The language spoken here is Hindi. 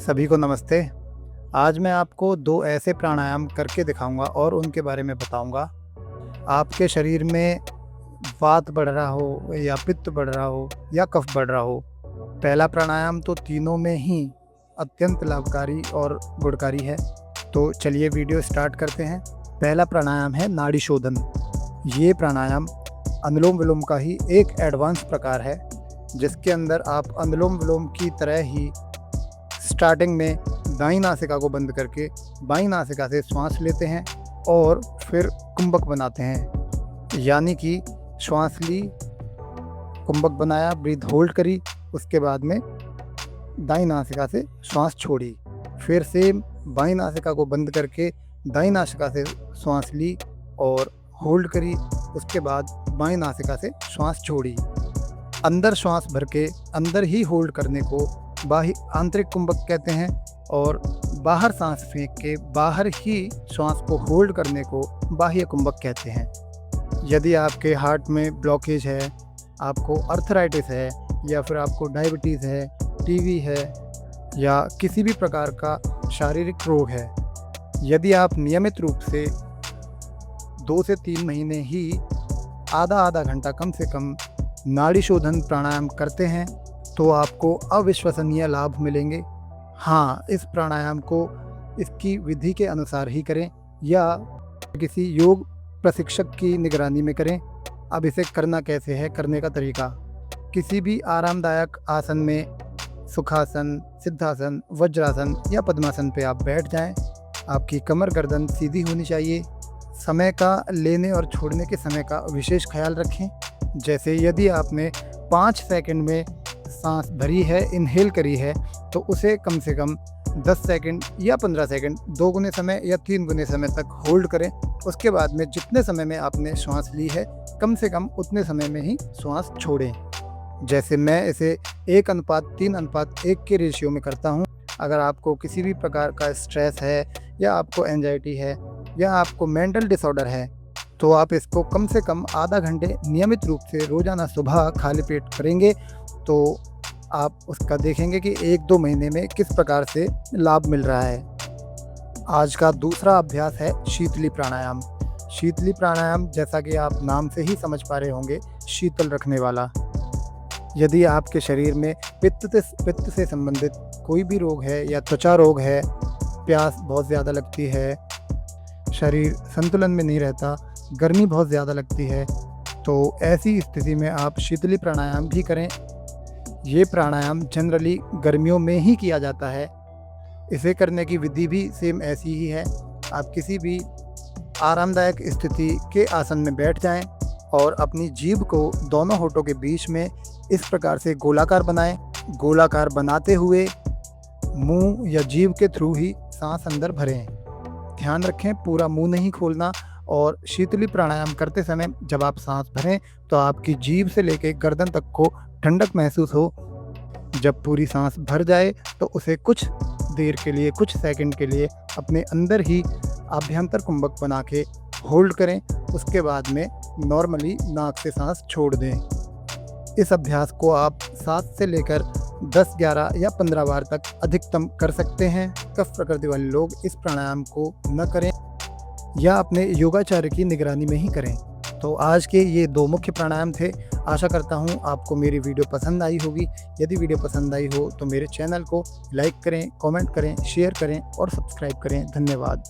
सभी को नमस्ते। आज मैं आपको 2 ऐसे प्राणायाम करके दिखाऊंगा और उनके बारे में बताऊंगा। आपके शरीर में वात बढ़ रहा हो या पित्त बढ़ रहा हो या कफ बढ़ रहा हो, पहला प्राणायाम तो तीनों में ही अत्यंत लाभकारी और गुणकारी है। तो चलिए वीडियो स्टार्ट करते हैं। पहला प्राणायाम है नाड़ी शोधन। ये प्राणायाम अनुलोम विलोम का ही एक एडवांस प्रकार है, जिसके अंदर आप अनुलोम विलोम की तरह ही स्टार्टिंग में दाईं नासिका को बंद करके बाईं नासिका से श्वास लेते हैं और फिर कुंभक बनाते हैं। यानी कि श्वास ली, कुंभक बनाया, ब्रीथ होल्ड करी, उसके बाद में दाईं नासिका से श्वास छोड़ी, फिर से बाईं नासिका को बंद करके दाईं नासिका से श्वास ली और होल्ड करी, उसके बाद बाईं नासिका से श्वास छोड़ी। अंदर श्वास भर के अंदर ही होल्ड करने को बाह्य आंतरिक कुंभक कहते हैं और बाहर सांस फेंक के बाहर ही श्वास को होल्ड करने को बाह्य कुंभक कहते हैं। यदि आपके हार्ट में ब्लॉकेज है, आपको अर्थराइटिस है या फिर आपको डायबिटीज़ है, टीबी है या किसी भी प्रकार का शारीरिक रोग है, यदि आप नियमित रूप से 2 से 3 महीने ही आधा घंटा कम से कम नाड़ी शोधन प्राणायाम करते हैं तो आपको अविश्वसनीय लाभ मिलेंगे। हाँ, इस प्राणायाम को इसकी विधि के अनुसार ही करें या किसी योग प्रशिक्षक की निगरानी में करें। अब इसे करना कैसे है, करने का तरीका, किसी भी आरामदायक आसन में सुखासन, सिद्धासन, वज्रासन या पद्मासन पे आप बैठ जाएं। आपकी कमर गर्दन सीधी होनी चाहिए। समय का लेने और छोड़ने के समय का विशेष ख्याल रखें। जैसे यदि आपने 5 सेकंड में सांस भरी है, इनहेल करी है, तो उसे कम से कम 10 सेकंड या 15 सेकंड 2 गुने समय या 3 गुने समय तक होल्ड करें। उसके बाद में जितने समय में आपने श्वास ली है, कम से कम उतने समय में ही श्वास छोड़ें। जैसे मैं इसे 1:3:1 के रेशियो में करता हूँ। अगर आपको किसी भी प्रकार का स्ट्रेस है या आपको एंजाइटी है या आपको मेंटल डिसऑर्डर है, तो आप इसको कम से कम आधा घंटे नियमित रूप से रोज़ाना सुबह खाली पेट करेंगे तो आप उसका देखेंगे कि 1-2 महीने में किस प्रकार से लाभ मिल रहा है। आज का दूसरा अभ्यास है शीतली प्राणायाम। शीतली प्राणायाम, जैसा कि आप नाम से ही समझ पा रहे होंगे, शीतल रखने वाला। यदि आपके शरीर में पित्त से संबंधित कोई भी रोग है या त्वचा रोग है, प्यास बहुत ज़्यादा लगती है, शरीर संतुलन में नहीं रहता, गर्मी बहुत ज़्यादा लगती है, तो ऐसी स्थिति में आप शीतली प्राणायाम भी करें। ये प्राणायाम जनरली गर्मियों में ही किया जाता है। इसे करने की विधि भी सेम ऐसी ही है। आप किसी भी आरामदायक स्थिति के आसन में बैठ जाएं और अपनी जीभ को दोनों होठों के बीच में इस प्रकार से गोलाकार बनाएं। गोलाकार बनाते हुए मुंह या जीभ के थ्रू ही सांस अंदर भरें। ध्यान रखें, पूरा मुंह नहीं खोलना। और शीतली प्राणायाम करते समय जब आप सांस भरें तो आपकी जीभ से लेकर गर्दन तक को ठंडक महसूस हो। जब पूरी सांस भर जाए तो उसे कुछ देर के लिए, कुछ सेकंड के लिए अपने अंदर ही आभ्यंतर कुंभक बना के होल्ड करें। उसके बाद में नॉर्मली नाक से सांस छोड़ दें। इस अभ्यास को आप 7 से लेकर 10, 11 या 15 बार तक अधिकतम कर सकते हैं। कफ प्रकृति वाले लोग इस प्राणायाम को न करें या अपने योगाचार्य की निगरानी में ही करें। तो आज के ये 2 मुख्य प्राणायाम थे। आशा करता हूँ आपको मेरी वीडियो पसंद आई होगी। यदि वीडियो पसंद आई हो तो मेरे चैनल को लाइक करें, कमेंट करें, शेयर करें और सब्सक्राइब करें। धन्यवाद।